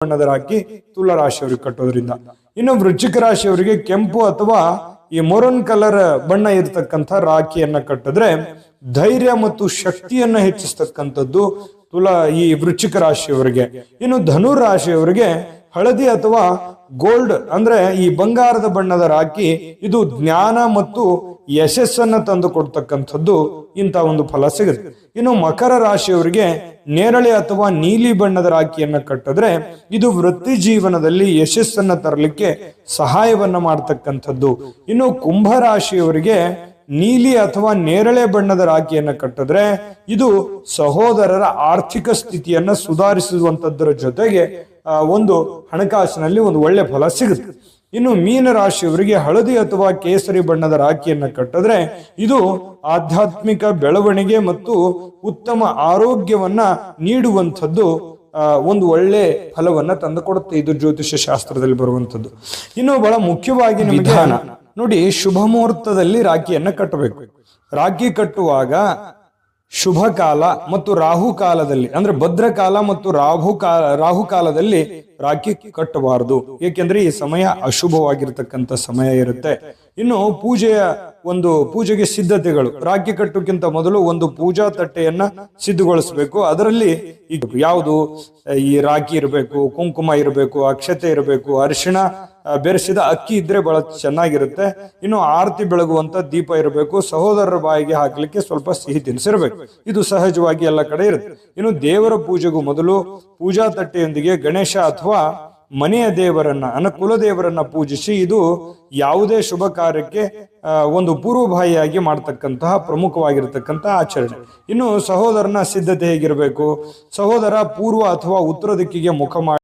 ಬಣ್ಣದ ರಾಖಿ ತುಲಾ ರಾಶಿಯವರಿಗೆ ಕಟ್ಟೋದ್ರಿಂದ. ಇನ್ನು ವೃಶ್ಚಿಕ ರಾಶಿಯವರಿಗೆ ಕೆಂಪು ಅಥವಾ ಈ ಮೊರನ್ ಕಲರ್ ಬಣ್ಣ ಇರತಕ್ಕಂಥ ರಾಖಿಯನ್ನ ಕಟ್ಟಿದ್ರೆ ಧೈರ್ಯ ಮತ್ತು ಶಕ್ತಿಯನ್ನ ಹೆಚ್ಚಿಸ್ತಕ್ಕಂಥದ್ದು ಈ ವೃಶ್ಚಿಕ ರಾಶಿಯವರಿಗೆ. ಇನ್ನು ಧನು ರಾಶಿಯವರಿಗೆ ಹಳದಿ ಅಥವಾ ಗೋಲ್ಡ್ ಅಂದ್ರೆ ಈ ಬಂಗಾರದ ಬಣ್ಣದ ರಾಖಿ ಇದು ಜ್ಞಾನ ಮತ್ತು ಯಶಸ್ಸನ್ನ ತಂದು ಕೊಡ್ತಕ್ಕಂಥದ್ದು ಇಂಥ ಒಂದು ಫಲ ಸಿಗುತ್ತೆ. ಇನ್ನು ಮಕರ ರಾಶಿಯವರಿಗೆ ನೇರಳೆ ಅಥವಾ ನೀಲಿ ಬಣ್ಣದ ರಾಖಿಯನ್ನ ಕಟ್ಟಿದ್ರೆ ಇದು ವೃತ್ತಿ ಜೀವನದಲ್ಲಿ ಯಶಸ್ಸನ್ನ ತರಲಿಕ್ಕೆ ಸಹಾಯವನ್ನ ಮಾಡ್ತಕ್ಕಂಥದ್ದು. ಇನ್ನು ಕುಂಭ ರಾಶಿಯವರಿಗೆ ನೀಲಿ ಅಥವಾ ನೇರಳೆ ಬಣ್ಣದ ರಾಖಿಯನ್ನ ಕಟ್ಟಿದ್ರೆ ಇದು ಸಹೋದರರ ಆರ್ಥಿಕ ಸ್ಥಿತಿಯನ್ನ ಸುಧಾರಿಸುವಂತದ್ದರ ಜೊತೆಗೆ ಒಂದು ಹಣಕಾಸಿನಲ್ಲಿ ಒಂದು ಒಳ್ಳೆ ಫಲ ಸಿಗುತ್ತೆ. ಇನ್ನು ಮೀನ ರಾಶಿಯವರಿಗೆ ಹಳದಿ ಅಥವಾ ಕೇಸರಿ ಬಣ್ಣದ ರಾಖಿಯನ್ನ ಕಟ್ಟಿದ್ರೆ ಇದು ಆಧ್ಯಾತ್ಮಿಕ ಬೆಳವಣಿಗೆ ಮತ್ತು ಉತ್ತಮ ಆರೋಗ್ಯವನ್ನ ನೀಡುವಂಥದ್ದು ಒಂದು ಒಳ್ಳೆ ಫಲವನ್ನ ತಂದು ಕೊಡುತ್ತೆ. ಇದು ಜ್ಯೋತಿಷ್ಯ ಶಾಸ್ತ್ರದಲ್ಲಿ ಬರುವಂಥದ್ದು. ಇನ್ನು ಬಹಳ ಮುಖ್ಯವಾಗಿ ವಿಧಾನ ನೋಡಿ, ಶುಭ ಮುಹೂರ್ತದಲ್ಲಿ ರಾಖಿಯನ್ನ ಕಟ್ಟಬೇಕು. ರಾಖಿ ಕಟ್ಟುವಾಗ ಶುಭ ಕಾಲ ಮತ್ತು ರಾಹುಕಾಲದಲ್ಲಿ ಅಂದ್ರೆ ಭದ್ರಕಾಲ ಮತ್ತು ರಾಹುಕಾಲದಲ್ಲಿ ರಾಖಿ ಕಟ್ಟಬಾರದು. ಏಕೆಂದ್ರೆ ಈ ಸಮಯ ಅಶುಭವಾಗಿರ್ತಕ್ಕಂಥ ಸಮಯ ಇರುತ್ತೆ. ಇನ್ನು ಪೂಜೆಗೆ ಸಿದ್ಧತೆಗಳು, ರಾಖಿ ಕಟ್ಟೋಕ್ಕಿಂತ ಮೊದಲು ಒಂದು ಪೂಜಾ ತಟ್ಟೆಯನ್ನ ಸಿದ್ಧಗೊಳಿಸಬೇಕು. ಅದರಲ್ಲಿ ಯಾವುದು ಈ ರಾಖಿ ಇರಬೇಕು, ಕುಂಕುಮ ಇರಬೇಕು, ಅಕ್ಷತೆ ಇರಬೇಕು, ಅರಿಶಿಣ ಬೆರೆಸಿದ ಅಕ್ಕಿ ಇದ್ರೆ ಬಹಳ ಚೆನ್ನಾಗಿರುತ್ತೆ. ಇನ್ನು ಆರತಿ ಬೆಳಗುವಂತ ದೀಪ ಇರಬೇಕು. ಸಹೋದರರ ಬಾಯಿಗೆ ಹಾಕ್ಲಿಕ್ಕೆ ಸ್ವಲ್ಪ ಸಿಹಿ ತಿನಿಸಿರಬೇಕು. ಇದು ಸಹಜವಾಗಿ ಎಲ್ಲ ಕಡೆ ಇರುತ್ತೆ. ಇನ್ನು ದೇವರ ಪೂಜೆಗೂ ಮೊದಲು ಪೂಜಾ ತಟ್ಟೆಯೊಂದಿಗೆ ಗಣೇಶ ಅಥವಾ ಮನೆಯ ದೇವರನ್ನ ಕುಲದೇವರನ್ನ ಪೂಜಿಸಿ ಇದು ಯಾವುದೇ ಶುಭ ಕಾರ್ಯಕ್ಕೆ ಒಂದು ಪೂರ್ವಭಾವಿಯಾಗಿ ಮಾಡ್ತಕ್ಕಂತಹ ಪ್ರಮುಖವಾಗಿರ್ತಕ್ಕಂತಹ ಆಚರಣೆ. ಇನ್ನು ಸಹೋದರನ ಸಿದ್ಧತೆ ಹೇಗಿರಬೇಕು, ಸಹೋದರ ಪೂರ್ವ ಅಥವಾ ಉತ್ತರ ದಿಕ್ಕಿಗೆ ಮುಖ ಮಾಡಿ